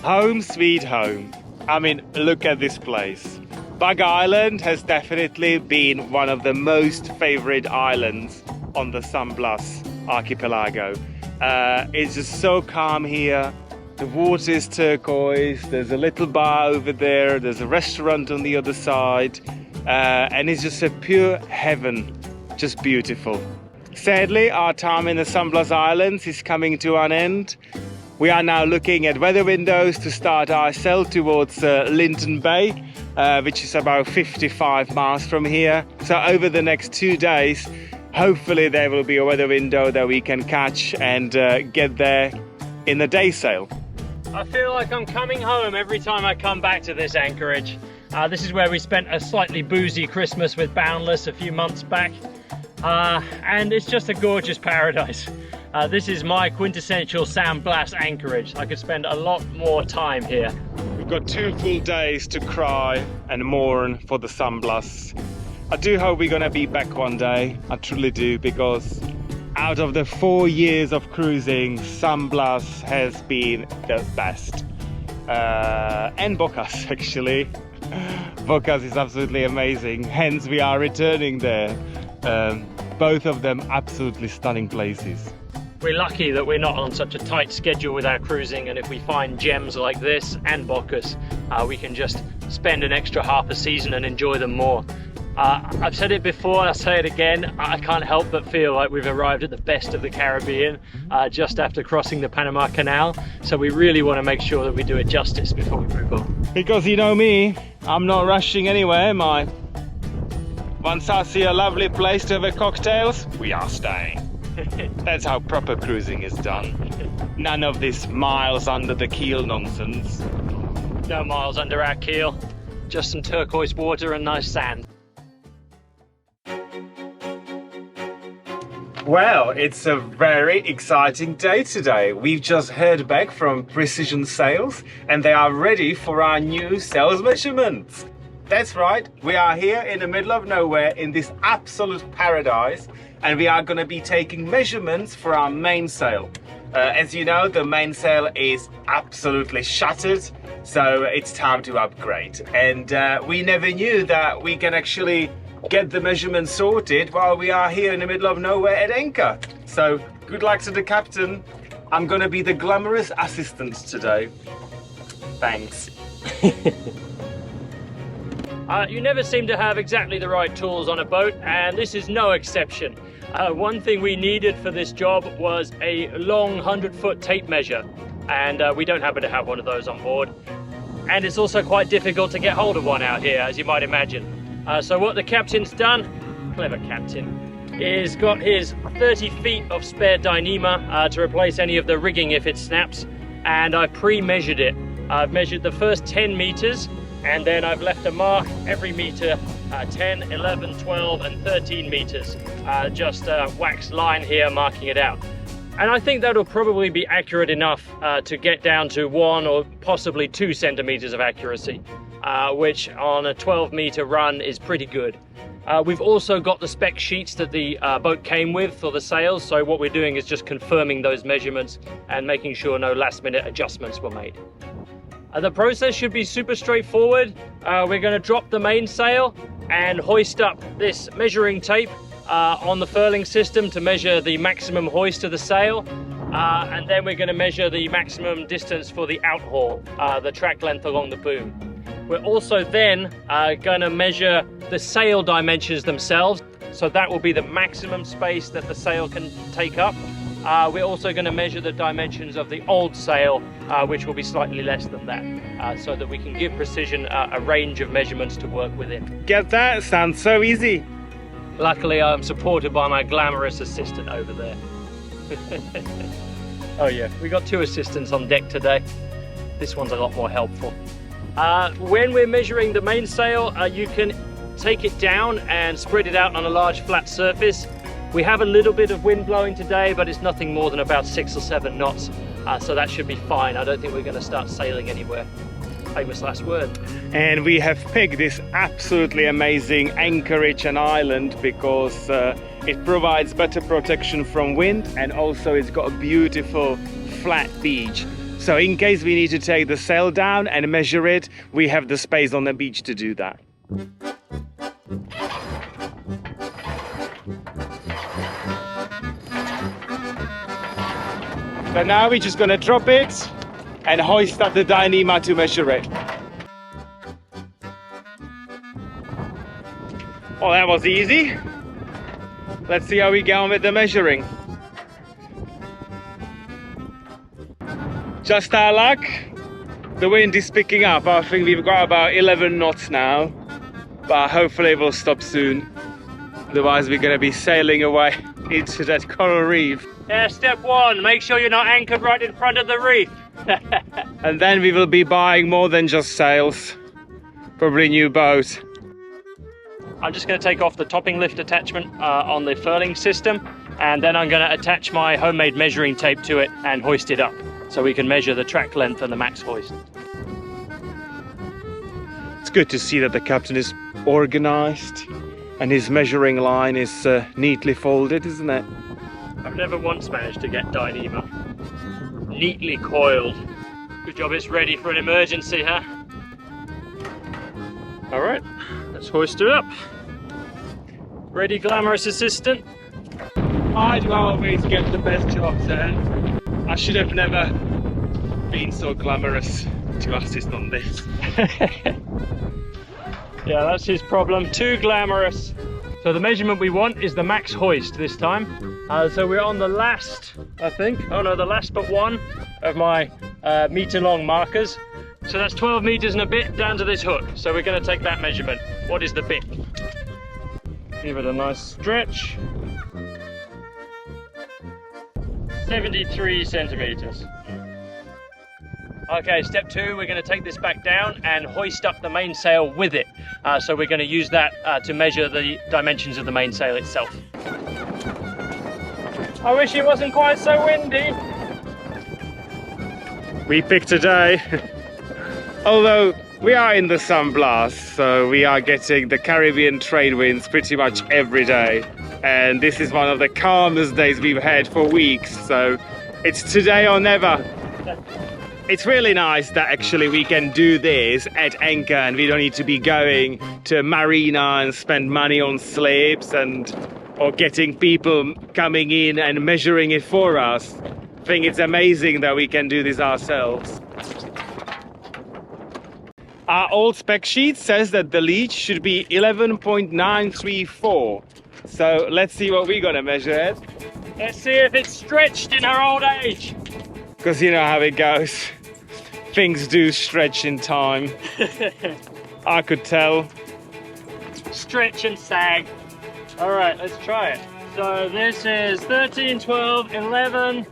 Home sweet home. I mean, look at this place. Bug Island has definitely been one of the most favorite islands on the San Blas archipelago. It's just so calm here. The water is turquoise, there's a little bar over there, there's a restaurant on the other side, and it's just a pure heaven, just beautiful. Sadly, our time in the San Blas Islands is coming to an end. We are now looking at weather windows to start our sail towards Linton Bay, which is about 55 miles from here. So over the next 2 days, hopefully there will be a weather window that we can catch and get there in the day sail. I feel like I'm coming home every time I come back to this anchorage. This is where we spent a slightly boozy Christmas with Boundless a few months back. And it's just a gorgeous paradise. This is my quintessential San Blas anchorage. I could spend a lot more time here. We've got 2 full days to cry and mourn for the San Blas. I do hope we're gonna be back one day. I truly do, because out of the 4 years of cruising, San Blas has been the best. And Bocas, actually. Bocas is absolutely amazing, hence we are returning there. Both of them absolutely stunning places. We're lucky that we're not on such a tight schedule with our cruising, and if we find gems like this and Bocas, we can just spend an extra half a season and enjoy them more. I've said it before, I'll say it again, I can't help but feel like we've arrived at the best of the Caribbean just after crossing the Panama Canal, so we really want to make sure that we do it justice before we move on. Because you know me, I'm not rushing anywhere, am I? Once I see a lovely place to have a cocktails, we are staying. That's how proper cruising is done. None of this miles under the keel nonsense. No miles under our keel, just some turquoise water and nice sand. Well, it's a very exciting day today. We've just heard back from Precision Sails and they are ready for our new sails measurements. That's right, we are here in the middle of nowhere in this absolute paradise, and we are going to be taking measurements for our mainsail. As you know, the mainsail is absolutely shattered, so it's time to upgrade. And we never knew that we can actually get the measurements sorted while we are here in the middle of nowhere at anchor. So good luck to the captain. I'm going to be the glamorous assistant today. Thanks. You never seem to have exactly the right tools on a boat, and this is no exception. One thing we needed for this job was a long 100-foot tape measure, and we don't happen to have one of those on board. And it's also quite difficult to get hold of one out here, as you might imagine. So what the captain's done, clever captain, is got his 30 feet of spare Dyneema to replace any of the rigging if it snaps, and I pre-measured it. I've measured the first 10 meters, and then I've left a mark every meter, 10, 11, 12 and 13 meters, just a wax line here marking it out. And I think that'll probably be accurate enough to get down to 1 or possibly 2 centimeters of accuracy, which on a 12-meter run is pretty good. We've also got the spec sheets that the boat came with for the sails, so what we're doing is just confirming those measurements and making sure no last-minute adjustments were made. The process should be super straightforward. We're going to drop the mainsail and hoist up this measuring tape on the furling system to measure the maximum hoist of the sail, and then we're going to measure the maximum distance for the outhaul, the track length along the boom. We're also then going to measure the sail dimensions themselves, so that will be the maximum space that the sail can take up. We're also going to measure the dimensions of the old sail, which will be slightly less than that, so that we can give Precision a range of measurements to work within. Get that? Sounds so easy. Luckily, I'm supported by my glamorous assistant over there. Oh yeah, we got 2 assistants on deck today. This one's a lot more helpful. When we're measuring the mainsail, you can take it down and spread it out on a large flat surface. We have a little bit of wind blowing today, but it's nothing more than about 6 or 7 knots, so that should be fine. I don't think we're going to start sailing anywhere. Famous last word. And we have picked this absolutely amazing anchorage and island because it provides better protection from wind, and also it's got a beautiful flat beach. So in case we need to take the sail down and measure it, we have the space on the beach to do that. So now we're just gonna drop it and hoist up the Dyneema to measure it. Well, that was easy. Let's see how we get on with the measuring. Just our luck, the wind is picking up. I think we've got about 11 knots now, but hopefully it will stop soon. Otherwise we're gonna be sailing away into that coral reef. Yeah, step one, make sure you're not anchored right in front of the reef. And then we will be buying more than just sails, probably a new boat. I'm just going to take off the topping lift attachment on the furling system, and then I'm going to attach my homemade measuring tape to it and hoist it up so we can measure the track length and the max hoist. It's good to see that the captain is organized and his measuring line is neatly folded, isn't it? I've never once managed to get Dyneema neatly coiled. Good job it's ready for an emergency, huh? All right, let's hoist it up. Ready, glamorous assistant? I do always get the best jobs, and I should have never been so glamorous to assist on this. Yeah, that's his problem, too glamorous. So the measurement we want is the max hoist this time. So we're on the last, I think, oh no, the last but one of my meter long markers. So that's 12 meters and a bit down to this hook. So we're going to take that measurement. What is the bit? Give it a nice stretch. 73 centimeters. Okay, step two, we're going to take this back down and hoist up the mainsail with it. So we're going to use that to measure the dimensions of the mainsail itself. I wish it wasn't quite so windy. We picked a day. Although we are in the San Blas, so we are getting the Caribbean trade winds pretty much every day. And this is one of the calmest days we've had for weeks, so it's today or never. It's really nice that actually we can do this at anchor and we don't need to be going to a marina and spend money on slips or getting people coming in and measuring it for us. I think it's amazing that we can do this ourselves. Our old spec sheet says that the leech should be 11.934. So let's see what we're gonna measure it. Let's see if it's stretched in her old age. Because you know how it goes. Things do stretch in time. I could tell. Stretch and sag. All right, let's try it. So this is 13, 12, 11,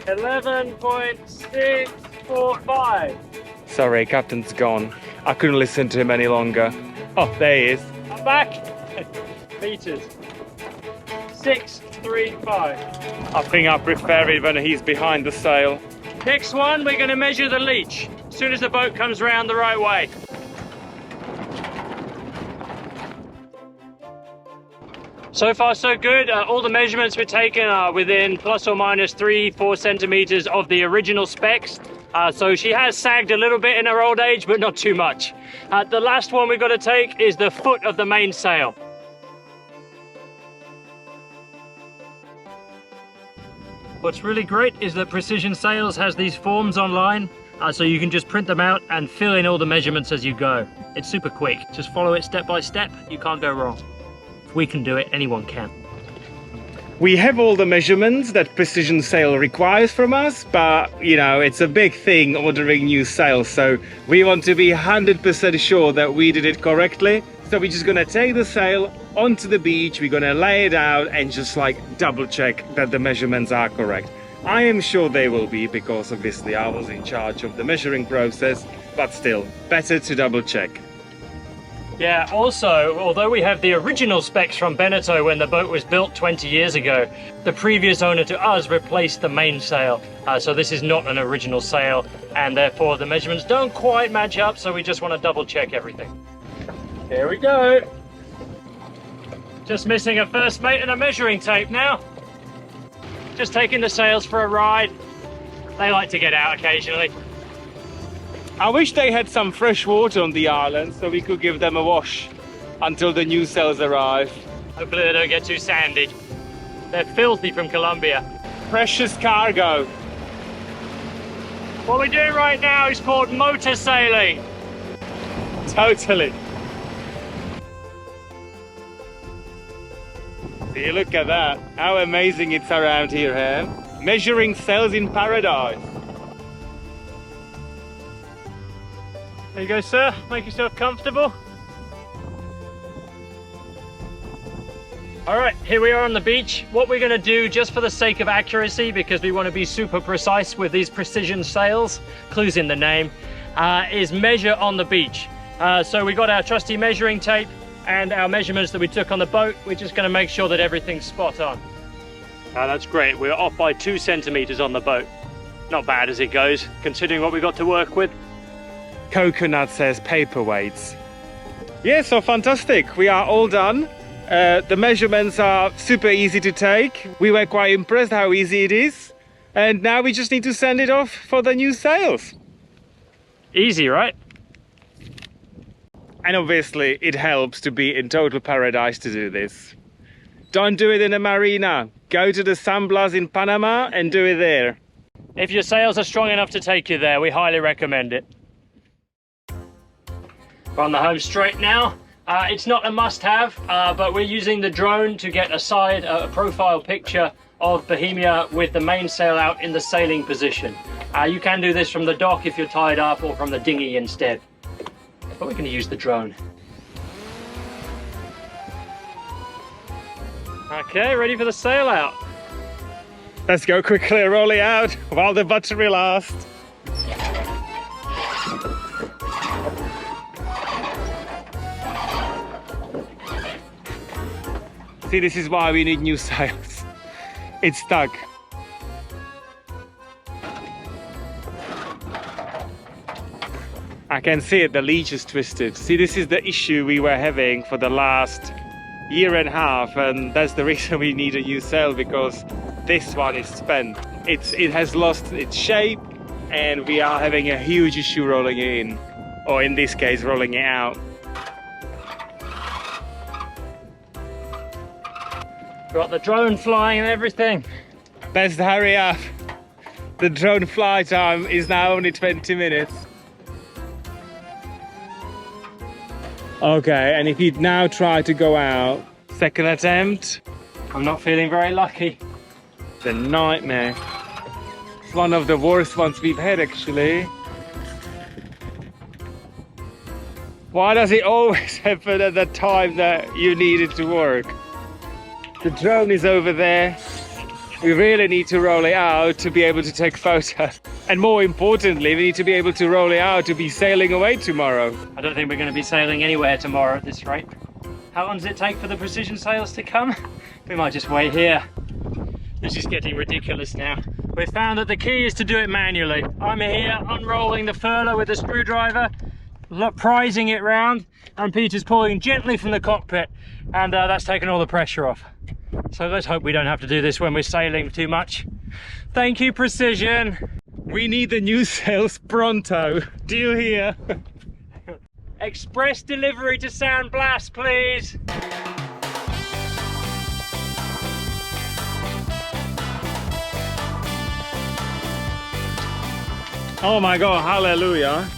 11.645. Sorry, Captain's gone. I couldn't listen to him any longer. Oh, there he is. I'm back. Meters. 635. I think I prefer it when he's behind the sail. Next one, we're going to measure the leech as soon as the boat comes round the right way. So far so good. All the measurements we're taking are within plus or minus 3-4 centimeters of the original specs. So she has sagged a little bit in her old age, but not too much. The last one we've got to take is the foot of the mainsail. What's really great is that Precision Sails has these forms online, so you can just print them out and fill in all the measurements as you go. It's super quick. Just follow it step by step. You can't go wrong. If we can do it, anyone can. We have all the measurements that Precision Sail requires from us, but you know, it's a big thing ordering new sails, so we want to be 100% sure that we did it correctly. So we're just gonna take the sail onto the beach, we're gonna lay it out and just like double check that the measurements are correct. I am sure they will be, because obviously I was in charge of the measuring process, but still, better to double check. Yeah, also, although we have the original specs from Beneteau when the boat was built 20 years ago, the previous owner to us replaced the mainsail. So this is not an original sail, and therefore the measurements don't quite match up, so we just want to double check everything. Here we go. Just missing a first mate and a measuring tape now. Just taking the sails for a ride. They like to get out occasionally. I wish they had some fresh water on the island so we could give them a wash until the new sails arrive. Hopefully they don't get too sandy. They're filthy from Colombia. Precious cargo. What we're doing right now is called motor sailing. Totally. See, look at that. How amazing it's around here, eh? Measuring sails in paradise. There you go, sir. Make yourself comfortable. All right, here we are on the beach. What we're going to do, just for the sake of accuracy, because we want to be super precise with these precision sails, clues in the name, is measure on the beach. So we got our trusty measuring tape and our measurements that we took on the boat. We're just going to make sure that everything's spot on. That's great. We're off by 2 centimeters on the boat. Not bad as it goes, considering what we got to work with. Coconut says paperweights. Yeah, so fantastic. We are all done. The measurements are super easy to take. We were quite impressed how easy it is. And now we just need to send it off for the new sails. Easy, right? And obviously it helps to be in total paradise to do this. Don't do it in a marina. Go to the San Blas in Panama and do it there. If your sails are strong enough to take you there, we highly recommend it. We're on the home straight now. It's not a must-have, but we're using the drone to get a profile picture of Bohemia with the mainsail out in the sailing position. You can do this from the dock if you're tied up, or from the dinghy instead. But we're going to use the drone. Okay, ready for the sail out. Let's go quickly roll it out while the battery lasts. See, this is why we need new sails. It's stuck. I can see it, the leech is twisted. See, this is the issue we were having for the last year and a half, and that's the reason we need a new sail, because this one is spent. It has lost its shape, and we are having a huge issue rolling it in, or in this case, rolling it out. Got the drone flying and everything. Best hurry up. The drone fly time is now only 20 minutes. Okay, and if you now try to go out, second attempt. I'm not feeling very lucky. It's a nightmare. It's one of the worst ones we've had, actually. Why does it always happen at the time that you need it to work? The drone is over there. We really need to roll it out to be able to take photos. And more importantly, we need to be able to roll it out to be sailing away tomorrow. I don't think we're going to be sailing anywhere tomorrow at this rate. How long does it take for the precision sails to come? We might just wait here. This is getting ridiculous now. We've found that the key is to do it manually. I'm here unrolling the furler with a screwdriver, prising it round, and Peter's pulling gently from the cockpit, and that's taken all the pressure off. So let's hope we don't have to do this when we're sailing too much. Thank you, Precision. We need the new sails pronto. Do you hear? Express delivery to San Blas, please. Oh my God, hallelujah.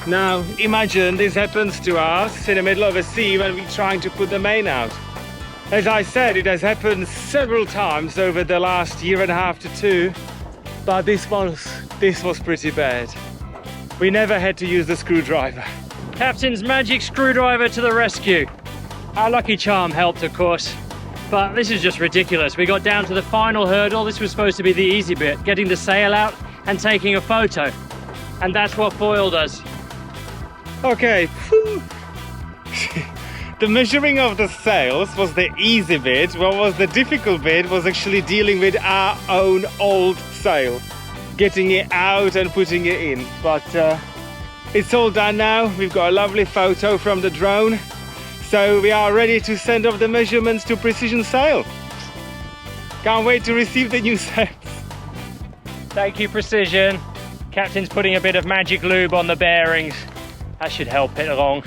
Now imagine this happens to us in the middle of a sea when we're trying to put the main out. As I said, it has happened several times over the last year and a half to 2, but this was pretty bad. We never had to use the screwdriver. Captain's magic screwdriver to the rescue. Our lucky charm helped, of course, but this is just ridiculous. We got down to the final hurdle. This was supposed to be the easy bit, getting the sail out and taking a photo, and that's what foiled us. Okay. The measuring of the sails was the easy bit. What was the difficult bit was actually dealing with our own old sail, getting it out and putting it in. But it's all done now. We've got a lovely photo from the drone, so we are ready to send off the measurements to Precision Sail. Can't wait to receive the new sails. Thank you, Precision. Captain's putting a bit of magic lube on the bearings. That should help it along.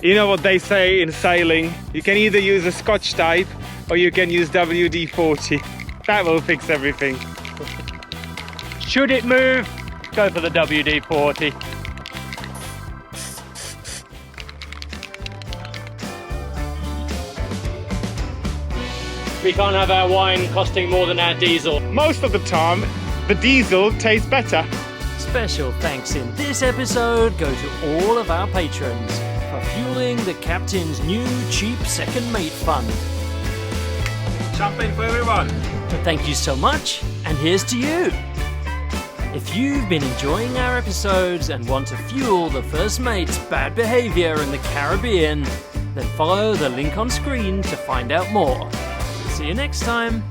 You know what they say in sailing? You can either use a Scotch tape or you can use WD-40. That will fix everything. Should it move, go for the WD-40. We can't have our wine costing more than our diesel. Most of the time, the diesel tastes better. Special thanks in this episode go to all of our patrons for fueling the captain's new cheap second mate fund. Champagne for everyone. Thank you so much, and here's to you. If you've been enjoying our episodes and want to fuel the first mate's bad behavior in the Caribbean, then follow the link on screen to find out more. See you next time.